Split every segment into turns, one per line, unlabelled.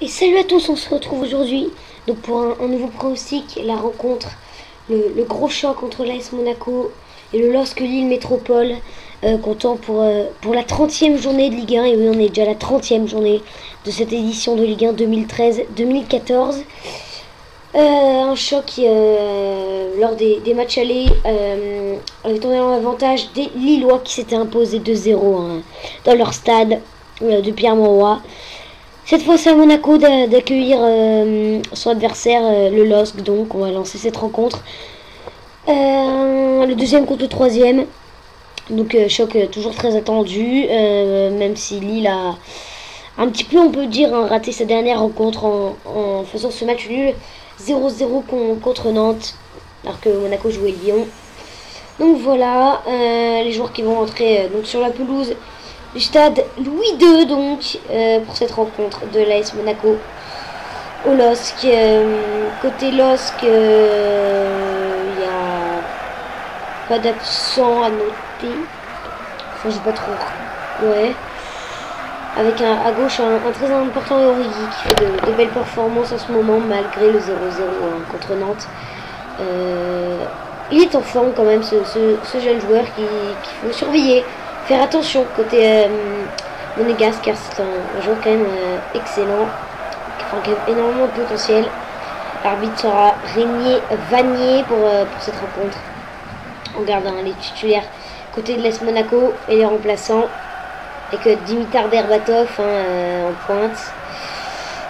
Et salut à tous, on se retrouve aujourd'hui donc pour un nouveau pronostic, la rencontre, le gros choc entre l'AS Monaco et le LOSC Lille Métropole, comptant pour la 30e journée de Ligue 1. Et oui, on est déjà à la 30e journée de cette édition de Ligue 1 2013-2014. Un choc qui, lors des matchs allés, avait tourné en avantage des Lillois qui s'étaient imposés 2-0 dans leur stade de Pierre-Mauroy. Cette fois, c'est à Monaco d'accueillir son adversaire, le LOSC. Donc, on va lancer cette rencontre. Le deuxième contre le troisième. Donc, choc toujours très attendu. Même si Lille a un petit peu, on peut dire, raté sa dernière rencontre en faisant ce match nul 0-0 contre Nantes. Alors que Monaco jouait Lyon. Donc voilà, les joueurs qui vont rentrer donc sur la pelouse du stade Louis II donc pour cette rencontre de l'AS Monaco au LOSC. Côté LOSC, il n'y a pas d'absent à noter. Enfin, j'ai pas trop. Ouais. Avec à gauche un très important Origi qui fait de belles performances en ce moment malgré le 0-0 contre Nantes. Il est en forme quand même, ce jeune joueur qu'il faut surveiller. Faire attention côté monégasque, car c'est un joueur quand même excellent, enfin quand même énormément de potentiel. L'arbitre sera Régnier Vanier pour cette rencontre. On regarde les titulaires côté de l'AS Monaco et les remplaçants avec Dimitar Berbatov en pointe,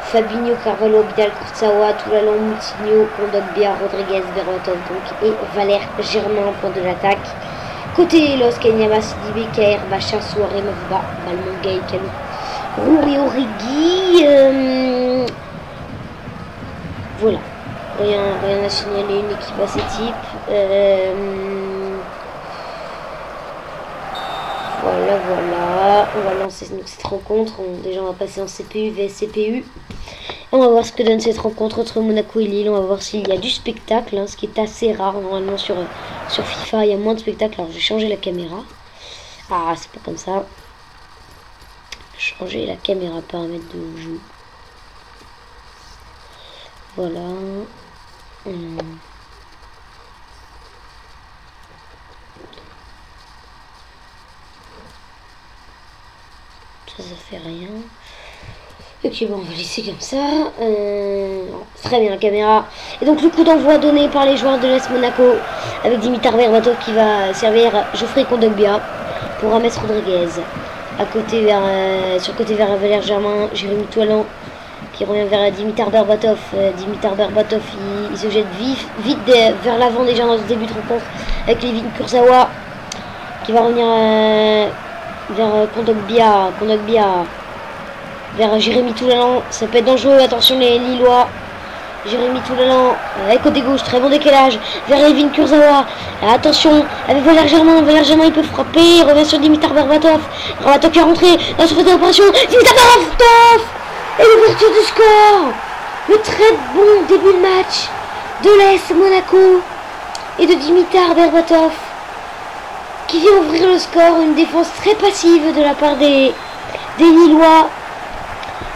Fabinho, Carvalho, Vidal, Kurzawa, Toulalan, Moutinho, Kondogbia, Rodriguez, Berbatov donc, et Valère Germain en pointe de l'attaque. Côté LOSC, Kenyama, Sidibé, Kaer, Bacha, Souare, Mavba, Balmon, Gaï, Kalou, Rouri, Origi. Voilà. Rien à signaler, une équipe assez type. Voilà. On va lancer cette rencontre. Déjà, on va passer en CPU, vs CPU. On va voir ce que donne cette rencontre entre Monaco et Lille. On va voir s'il y a du spectacle, ce qui est assez rare. Normalement, sur FIFA, il y a moins de spectacle. Alors, je vais changer la caméra. Ah, c'est pas comme ça. Changer la caméra, paramètres de jeu. Voilà. Ça fait rien. Ok, bon, on va laisser comme ça. Très bien la caméra. Et donc le coup d'envoi donné par les joueurs de l'AS Monaco avec Dimitar Berbatov qui va servir Geoffrey Kondogbia pour James Rodriguez. À côté sur le côté vers Valère Germain, Jérémy Toilan qui revient vers Dimitar Berbatov. Dimitar Berbatov il se jette vite vers l'avant déjà dans ce début de rencontre avec Levin Kurzawa qui va revenir vers Kondogbia. Vers Jérémy Toulalan, ça peut être dangereux, attention les Lillois. Jérémy Toulalan, côté gauche, très bon décalage, vers Levin Kurzawa, attention, avec Valère Germain il peut frapper, il revient sur Dimitar Berbatov, qui est rentré dans la surface d'opération, Dimitar Berbatov, et l'ouverture du score, le très bon début de match de l'AS Monaco et de Dimitar Berbatov, qui vient ouvrir le score, une défense très passive de la part des Lillois.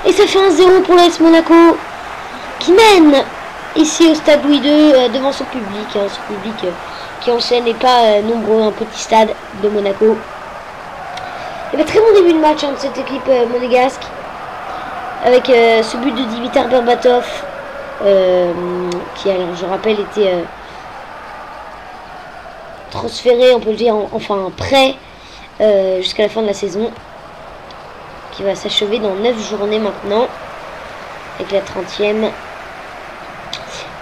Et ça fait 1-0 pour l'AS Monaco qui mène ici au stade Louis II devant son public. Ce public qui enchaîne n'est pas nombreux, un petit stade de Monaco. Et très bon début de match de cette équipe monégasque. Avec ce but de Dimitar Berbatov qui, alors je rappelle, était transféré, on peut le dire, enfin prêt jusqu'à la fin de la saison, qui va s'achever dans 9 journées maintenant, avec la 30e.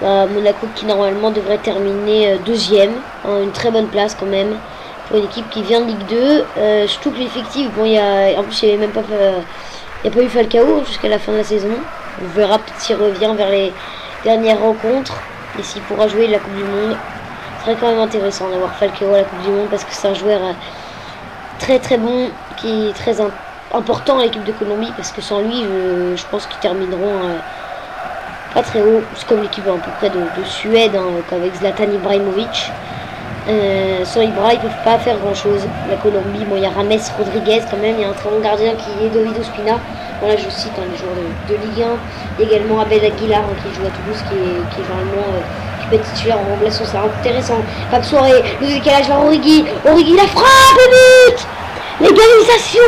Monaco qui normalement devrait terminer deuxième, une très bonne place quand même pour une équipe qui vient de Ligue 2. Surtout que l'effectif, bon, en plus il n'y a même pas eu Falcao jusqu'à la fin de la saison. On verra peut-être s'il revient vers les dernières rencontres et s'il pourra jouer la Coupe du Monde. Ce serait quand même intéressant d'avoir Falcao à la Coupe du Monde parce que c'est un joueur très très bon, qui est très important à l'équipe de Colombie, parce que sans lui je pense qu'ils termineront pas très haut. C'est comme l'équipe à peu près de Suède, avec Zlatan Ibrahimovic. Sans Ibra ils peuvent pas faire grand chose. La Colombie, bon, il y a James Rodriguez quand même, il y a un très bon gardien qui est David Ospina. Bon, là je cite les joueurs de Ligue 1. Il y a également Abel Aguilar qui joue à Toulouse, qui est généralement qui peut être titulaire en remplaçant, c'est intéressant. Pape Soirée, le décalage vers Origi. Origi la frappe, le but. L'égalisation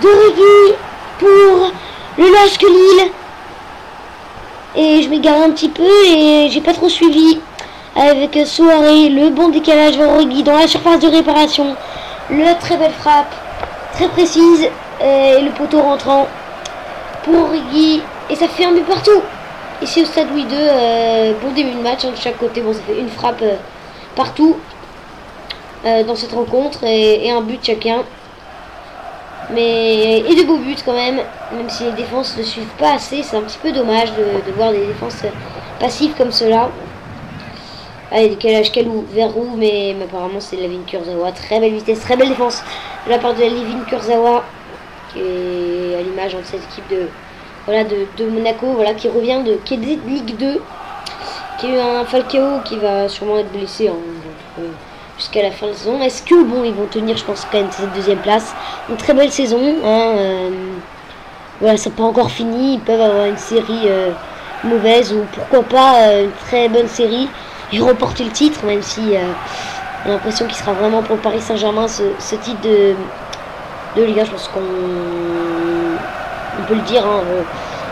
d'Origi pour le LOSC Lille. Et je m'égare un petit peu et j'ai pas trop suivi. Avec Soirée, le bon décalage vers Origi dans la surface de réparation. La très belle frappe, très précise. Et le poteau rentrant pour Origi. Et ça fait un but partout. Ici au stade Louis II, bon début de match de chaque côté. Bon, ça fait une frappe partout dans cette rencontre et un but chacun. Et de beaux buts quand même si les défenses ne suivent pas assez. C'est un petit peu dommage de voir des défenses passives comme cela. Allez, décalage Kalou vers Roux, mais apparemment c'est Lavin Kurzawa. Très belle vitesse, très belle défense de la part de Lavin Kurzawa, qui est à l'image de cette équipe de Monaco, voilà, qui revient qui est de Ligue 2, qui a eu un Falcao qui va sûrement être blessé jusqu'à la fin de la saison. Est-ce que bon, ils vont tenir, je pense, quand même cette deuxième place. Une très belle saison, hein, voilà, c'est pas encore fini. Ils peuvent avoir une série mauvaise ou pourquoi pas une très bonne série et remporter le titre, même si on a l'impression qu'il sera vraiment pour le Paris Saint-Germain ce titre de Ligue 1. Je pense qu'on peut le dire, hein,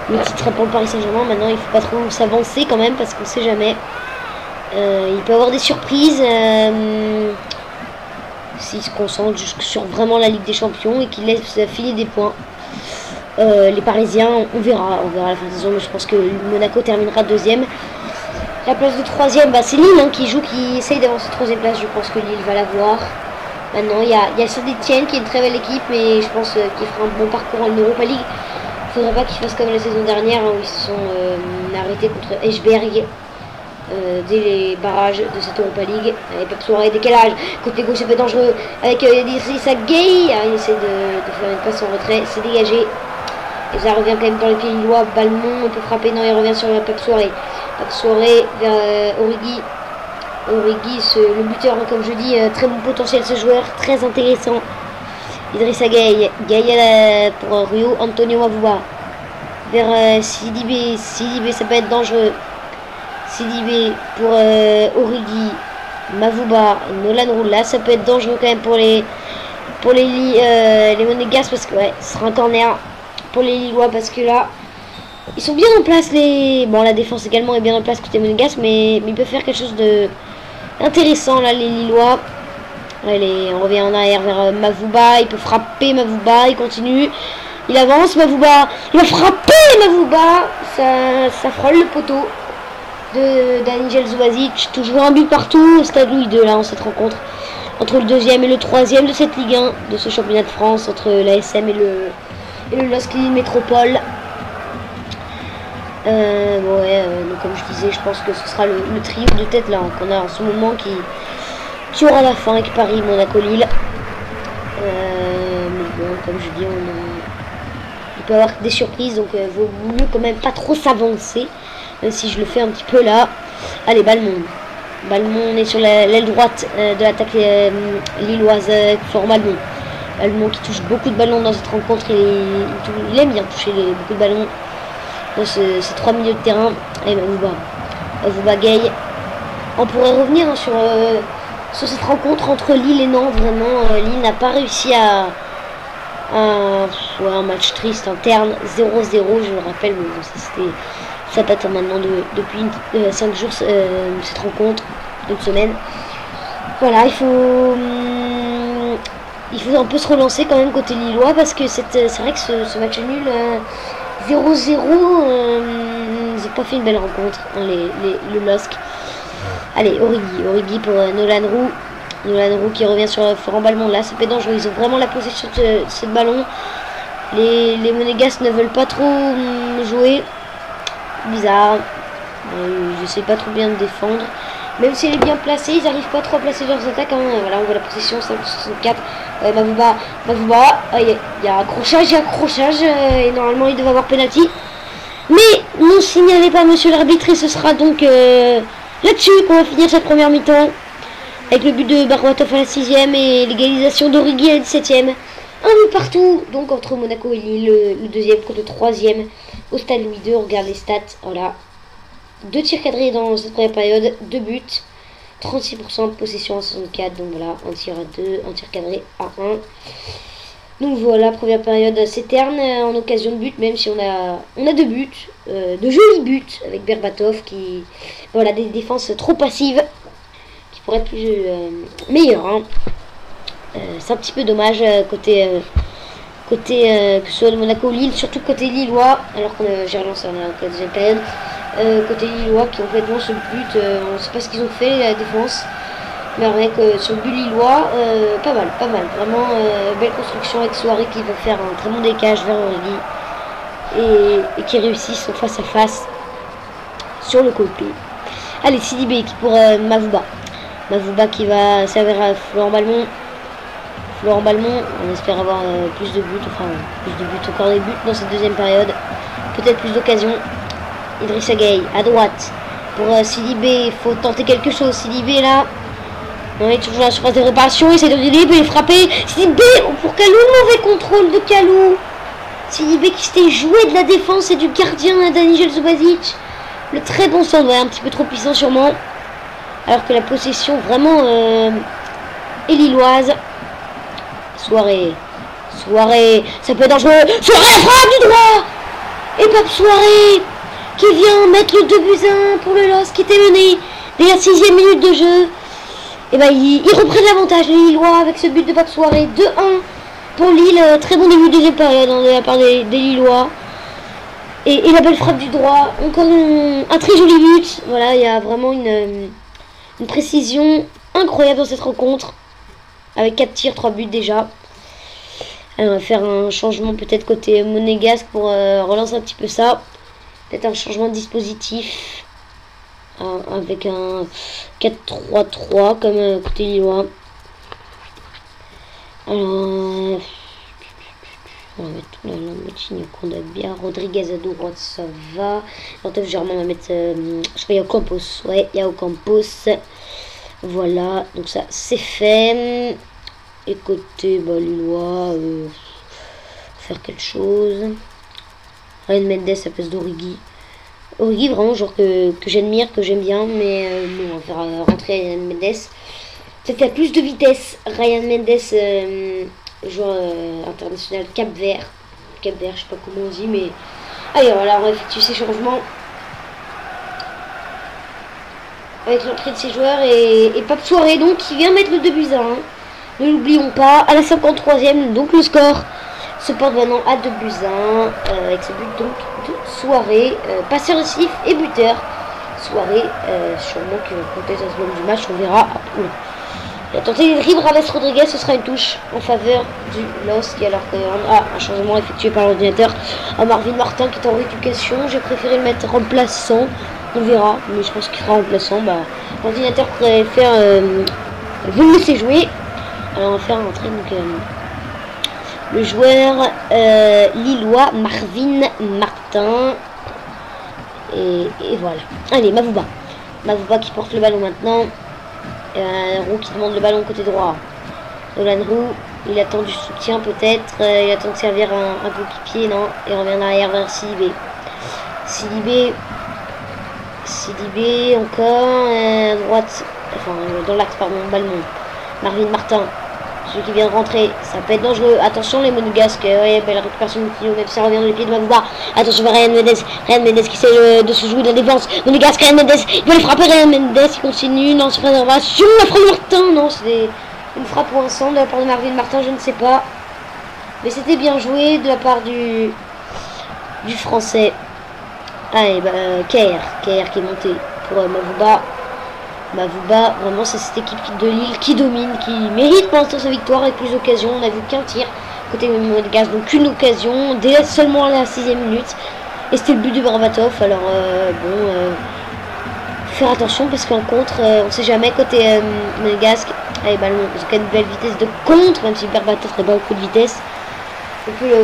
le titre sera pour le Paris Saint-Germain. Maintenant il faut pas trop s'avancer quand même parce qu'on sait jamais. Il peut y avoir des surprises s'il se concentre sur vraiment la Ligue des Champions et qu'il laisse filer des points. Les Parisiens, on verra à la fin de la saison, mais je pense que Monaco terminera deuxième. La place de troisième, bah, c'est Lille hein, qui essaye d'avancer troisième place. Je pense que Lille va l'avoir. Maintenant, il y a Saint-Etienne qui est une très belle équipe, mais je pense qu'il fera un bon parcours en Europa League. Il ne faudra pas qu'ils fassent comme la saison dernière, hein, où ils se sont arrêtés contre Eschberg dès les barrages de cette Europa League. Avec Pape Soirée, décalage. Côté gauche, c'est pas dangereux. Avec Idrissa Gueye, il essaie de faire une passe en retrait. C'est dégagé. Et ça revient quand même dans les pieds lillois. Balmont, on peut frapper. Non, il revient sur Pape Soirée. Pape Soirée vers Origi. Origi, le buteur, hein, comme je dis, très bon potentiel ce joueur, très intéressant. Idrissa Gueye. Gueye pour Rio. Antonio Mavouba. Vers Sidibé. Sidibé, ça peut être dangereux. Sidibé pour Origi. Mavouba. Nolan Roux. Là, ça peut être dangereux quand même pour les Monégasques parce que ouais, ce sera un corner pour les Lillois parce que là ils sont bien en place. Bon, la défense également est bien en place côté Monégasque, mais ils peuvent faire quelque chose de intéressant là, les Lillois. Allez, on revient en arrière vers Mavouba. Il peut frapper Mavouba, il continue, il avance. Mavouba, il va frapper Mavouba, ça frôle le poteau d'Angel Zubazic. Toujours un but partout au stade Louis II là en cette rencontre entre le deuxième et le troisième de cette Ligue 1, de ce championnat de France, entre l'ASM et le LOSC Lille Métropole. Donc comme je disais, je pense que ce sera le trio de tête là qu'on a en ce moment qui aura la fin avec Paris, Monaco, Lille. Mais bon, comme je dis, il peut y avoir des surprises, donc vaut mieux quand même pas trop s'avancer, même si je le fais un petit peu là. Allez, Balmont. Balmont, on est sur l'aile droite de l'attaque lilloise pour Balmont. Balmont qui touche beaucoup de ballons dans cette rencontre. Il aime bien toucher beaucoup de ballons dans ces trois milieux de terrain. Allez, Mavouba Gueye. On pourrait revenir hein, sur cette rencontre entre Lille et Nantes. Vraiment, Lille n'a pas réussi à un match triste, interne, 0-0, je le rappelle. Mais bon, ça date maintenant depuis 5 jours, cette rencontre, une semaine. Voilà, il faut un peu se relancer quand même côté lillois, parce que c'est vrai que ce match nul 0-0, ils n'ont pas fait une belle rencontre, hein, le LOSC. Allez, Origi pour Nolan Roux. Nolan Roux qui revient sur Florent Balmont. Là, c'est pas dangereux, ils ont vraiment la possession de ce ballon. Les Monégasques ne veulent pas trop jouer. Bizarre. Je sais pas trop bien de défendre. Même si elle est bien placée, ils n'arrivent pas trop à placer leurs attaques. Hein. Voilà, on voit la possession 5-64. Mavouba. Il y a accrochage, et normalement il devait avoir penalty. Mais non signalé par monsieur l'arbitre, et ce sera donc là-dessus qu'on va finir cette première mi-temps. Avec le but de Barwatov à la 6ème et l'égalisation d'Origi à la 17ème. Un but partout, donc entre Monaco et Lille, le deuxième contre le troisième au stade Louis II. On regarde les stats, voilà. 2 tirs cadrés dans cette première période, 2 buts, 36% de possession à 64, donc voilà, un tir à 2, un tir cadré à 1. Donc voilà, première période assez terne en occasion de but, même si on a 2 buts, de jolis buts avec Berbatov qui, voilà, des défenses trop passives qui pourraient être plus meilleures. Hein. C'est un petit peu dommage côté que ce soit de Monaco ou Lille, surtout côté lillois, alors qu'on j'ai relancé en la deuxième période. Côté lillois qui ont complètement ce but, on ne sait pas ce qu'ils ont fait la défense, mais avec sur le but lillois, pas mal, vraiment belle construction avec Soirée qui va faire un très bon décage vers Origi et qui réussissent son face à face sur le côté. Allez, Sidibé qui pour Mavouba qui va servir à Florent Balmont, on espère avoir plus de buts, encore des buts dans cette deuxième période, peut-être plus d'occasions. Idrissa Gueye à droite pour Sidibé, il faut tenter quelque chose. Sidibé là, on est toujours dans la surface de réparation, il essaie de dribbler, il est frappé. Sidibé pour Kalou, mauvais contrôle de Kalou. Sidibé qui s'était joué de la défense et du gardien Danijel Zubazic. Le très bon centre, ouais, un petit peu trop puissant sûrement. Alors que la possession vraiment est lilloise. Soirée, ça peut être dangereux. Soirée, frappe du droit. Et Pape Soirée qui vient mettre le 2-1 pour le LOSC qui était mené dès la 6e minute de jeu. Et ben ils reprennent l'avantage les Lillois avec ce but de Pape Soirée. 2-1 pour Lille. Très bon début de deuxième période de la part des Lillois. Et la belle frappe du droit. Encore un très joli but. Voilà, il y a vraiment une précision incroyable dans cette rencontre. Avec 4 tirs, 3 buts déjà. Alors, on va faire un changement peut-être côté monégasque pour relancer un petit peu ça. Peut-être un changement de dispositif. Avec un 4-3-3 comme côté lillois. Alors, on va mettre Lambertini au Condabia. Rodriguez à droite, ça va. Alors, Germain, on va mettre. Je crois Yao Campos. Ouais, Yao Campos. Voilà, donc ça c'est fait. Et côté lillois, faire quelque chose. Ryan Mendes à place d'Origi. Origi, vraiment, genre que j'admire, que j'aime bien, mais bon, on va faire rentrer Ryan Mendes. Peut-être qu'il y a plus de vitesse. Ryan Mendes, joueur international Cap-Vert. Cap-Vert, je sais pas comment on dit, mais. Allez, voilà, on va effectuer ces changements. Avec l'entrée de ces joueurs et Pape Soirée, donc, qui vient mettre le 2-1. Ne l'oublions pas, à la 53e, donc le score se porte maintenant à 2-1 avec ce but donc de Soirée, passeur décisif et buteur. Soirée, sûrement qui va compter sur ce moment du match, on verra. Il a tenté des dribbles, Rames Rodriguez, ce sera une touche en faveur du LOSC, alors un changement effectué par l'ordinateur. Marvin Martin qui est en rééducation, j'ai préféré le mettre remplaçant, on verra, mais je pense qu'il sera remplaçant. L'ordinateur pourrait faire vous le laisser jouer. Alors on va faire entrer donc le joueur lillois Marvin Martin et voilà. Allez, Mavouba qui porte le ballon maintenant. Roux qui demande le ballon côté droit. Nolan Roux, il attend du soutien peut-être, il attend de servir un coéquipier, non, et revient en arrière vers Sidibé encore à droite, enfin dans l'axe pardon, Balmont. Marvin Martin, celui qui vient de rentrer, ça peut être dangereux. Attention les monégasques, ouais, belle récupération de Coutinho, même si ça revient dans les pieds de Mavouba. Attention vers Ryan Mendes qui essaie de se jouer dans la défense. Monégasque, Ryan Mendes, il va le frapper, Ryan Mendes, il continue, non, c'est pas réservation, la frappe de Martin, non, c'est une frappe ou un centre de la part de Marvin Martin, je ne sais pas. Mais c'était bien joué de la part du français. Allez, Kerr qui est monté pour Mavouba. Mavouba, vraiment c'est cette équipe de Lille qui domine, qui mérite pour l'instant sa victoire avec plus d'occasions. On a vu qu'un tir côté monégasque, donc une occasion dès seulement à la 6e minute. Et c'était le but de Berbatov. Alors faire attention parce qu'en contre, on sait jamais côté monégasque. Allez, ballon, ils ont quand même une belle vitesse de contre, même si Berbatov n'a pas beaucoup de vitesse. On peut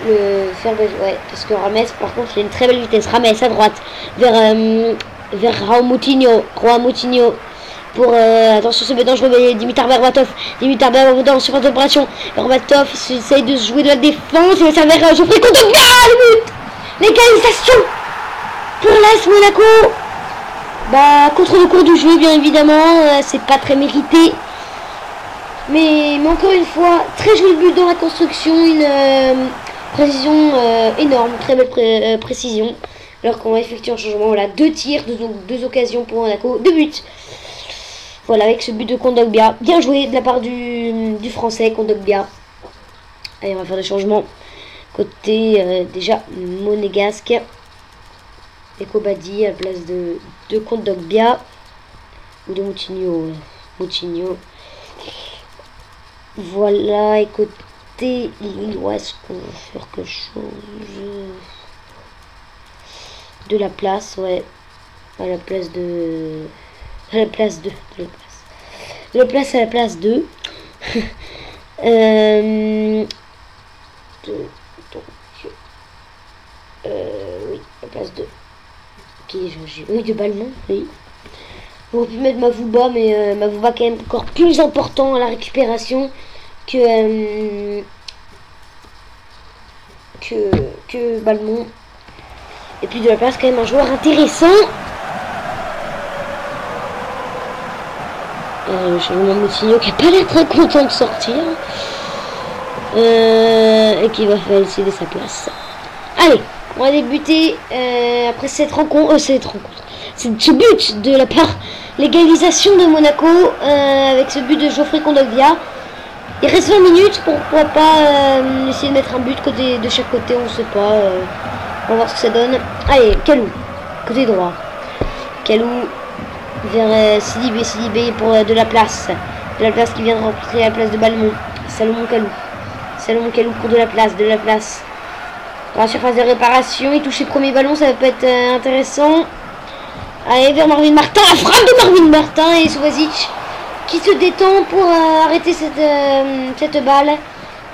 le faire, ouais, parce que Rames par contre il a une très belle vitesse. Rames à droite vers João Moutinho pour attention, c'est dangereux, mais Dimitar Berbatov. Dimitar Berbatov en surface d'opération. Berbatov essaye de jouer de la défense. Il va servir Geoffrey Kondogbia, le but. L'égalisation pour l'AS Monaco. Bah, contre le cours du jeu, bien évidemment. C'est pas très mérité. Mais encore une fois, très joli but dans la construction. Une précision énorme. Très belle précision. Alors qu'on va effectuer un changement. Voilà, 2 tirs, 2 occasions pour Monaco. 2 buts. Voilà, avec ce but de Kondogbia. Bien joué de la part du français, Kondogbia. Allez, on va faire des changements. Côté déjà monégasque. Ekobadi à la place de Kondogbia. Ou de Moutinho. Moutinho. Voilà, et côté Lillois, est-ce qu'on va faire quelque chose de la place, ouais. À la place de... À la place de... De la place à la place de... oui, la place de... Oui, de Balmont, oui. On aurait pu mettre Mavouba, mais Mavouba quand même encore plus important à la récupération que Balmont. Et puis de la place quand même un joueur intéressant. Le changement de Moutinho qui n'a pas l'air très content de sortir. Et qui va faire céder sa place. Allez, on va débuter après cette rencontre. C'est ce but de la part l'égalisation de Monaco avec ce but de Geoffrey Kondogbia. Il reste 20 minutes, pourquoi pas essayer de mettre un but de chaque côté, on ne sait pas. On va voir ce que ça donne. Allez, Kalou, côté droit. Kalou vers Sidibé pour de la place. De la place qui vient de rentrer à la place de Balmont. Salomon Kalou pour de la place. Dans la surface de réparation, il touche le premier ballon, ça peut être intéressant. Allez, vers Marvin Martin, la frappe de Marvin Martin et Suvacic qui se détend pour arrêter cette balle.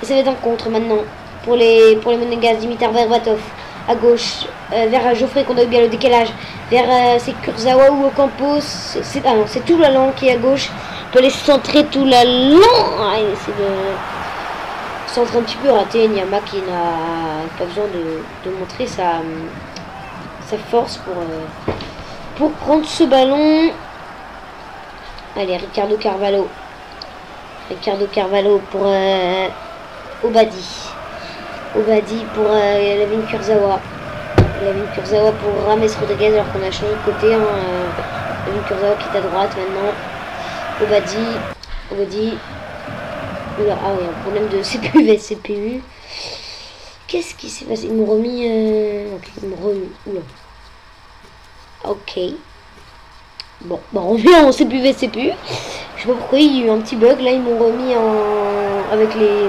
Et ça va être un contre maintenant pour les Monégas. Dimitar Berbatov à gauche, vers Geoffrey Kondogbia, le décalage, vers c'est Kurzawa ou Ocampos. C'est Toulalan qui est à gauche. Il peut aller centrer Toulalan. Ah, il essaie de centrer un petit peu raté. Nyama qui n'a pas besoin de montrer sa force pour prendre ce ballon. Allez, Ricardo Carvalho pour Obadi pour Lavin Kurzawa pour Rames Rodriguez, alors qu'on a changé de côté. Lavin Kurzawa qui est à droite maintenant. Obadi. Oula, ah oui, un problème de CPU vs CPU. Qu'est-ce qui s'est passé? Ils m'ont remis... Oula. Ok. Bon, on revient en CPU vs CPU. Je sais pas pourquoi il y a eu un petit bug. Là, ils m'ont remis avec les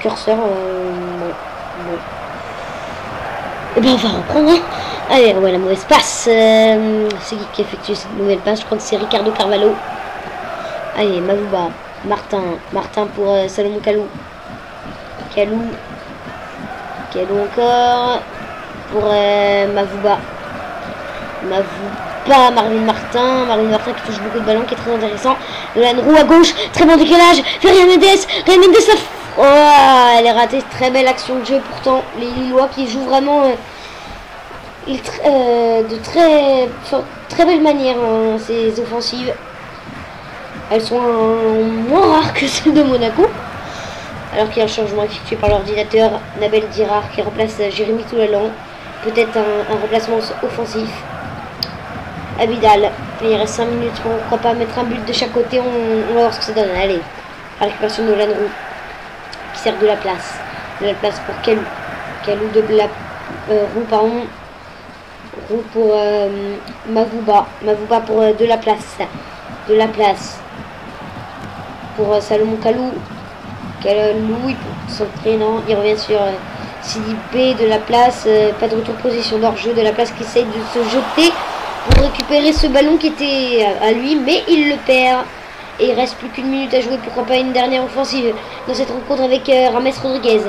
curseurs. Bon. Et ben, on va reprendre. Hein. Allez, ouais, la mauvaise passe. C'est qui a effectué cette nouvelle passe? Je crois que c'est Ricardo Carvalho. Allez, Mavouba. Martin pour Salomon Kalou. Kalou encore. Pour Mavouba. Marvin Martin qui touche beaucoup de ballons, qui est très intéressant. Nolan Roux à gauche, très bon décalage vers Ryan Mendes. Oh, elle est ratée, très belle action de jeu pourtant. Les Lillois qui jouent vraiment de très belle manière ces offensives. Elles sont moins rares que celles de Monaco. Alors qu'il y a un changement effectué par l'ordinateur. Nabil Dirard qui remplace Jérémy Toulalan. Peut-être un remplacement offensif. Abidal, il reste 5 minutes, pourquoi pas mettre un but de chaque côté, on va voir ce que ça donne. Allez, la récupération de Nolan Roux qui sert de la place pour Kalou de la Roux pour Mavouba pour de la place pour Salomon Kalou, il peut s'entraîner, non, il revient sur Sidibé de la place, pas de retour position d'hors-jeu, de la place qui essaye de se jeter pour récupérer ce ballon qui était à lui, mais il le perd. Et il reste plus qu'une minute à jouer, pourquoi pas une dernière offensive dans cette rencontre avec Rames Rodriguez.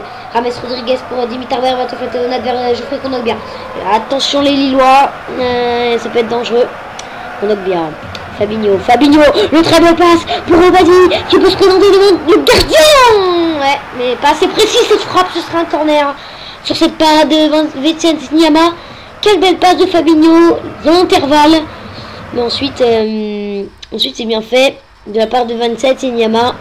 Pour Dimitar Berbatov, la talonnade vers Geoffrey Kondogbia. Attention les Lillois, ça peut être dangereux. Kondogbia Fabinho, le très beau passe pour Obadi qui peut se présenter devant le gardien. Ouais, mais pas assez précis cette frappe, ce sera un corner sur cette parade de Vincent Nyama. Quelle belle passe de Fabinho dans l'intervalle. Mais ensuite, c'est bien fait de la part de 27 Nyama.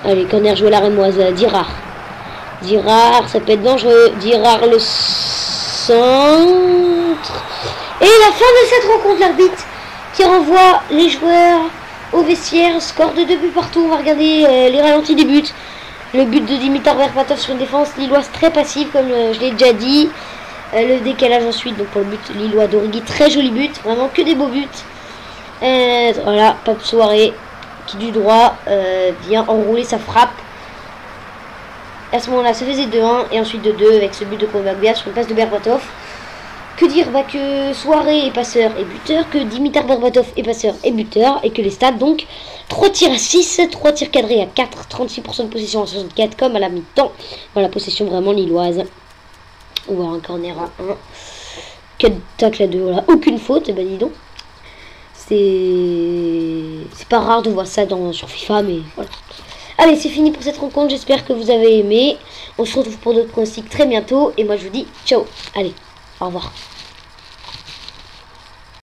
Allez, corner joué à la Rémoise, Dirard, ça peut être dangereux. Dirard le centre. Et la fin de cette rencontre, l'arbitre qui renvoie les joueurs au vestiaire. Score de 2 buts partout. On va regarder les ralentis des buts. Le but de Dimitar Berbatov sur une défense lilloise très passive, comme je l'ai déjà dit. Le décalage ensuite, donc pour le but lillois d'Origi, très joli but. Vraiment que des beaux buts. Voilà, Pape Soirée qui du droit vient enrouler sa frappe. À ce moment-là, ça faisait 2-1 et ensuite 2-2 avec ce but de Kongbia sur une passe de Berbatov. Que dire, que Soirée est passeur et buteur, que Dimitar Berbatov est passeur et buteur, et que les stats donc 3 tirs à 6, 3 tirs cadrés à 4, 36% de possession à 64 comme à la mi-temps. Voilà, possession vraiment lilloise. On va un corner à 1. 4 tacles à 2, voilà, aucune faute, bah dis donc. C'est pas rare de voir ça sur FIFA, mais voilà. Allez, c'est fini pour cette rencontre, j'espère que vous avez aimé. On se retrouve pour d'autres pronostics très bientôt, et moi je vous dis ciao. Allez, au revoir.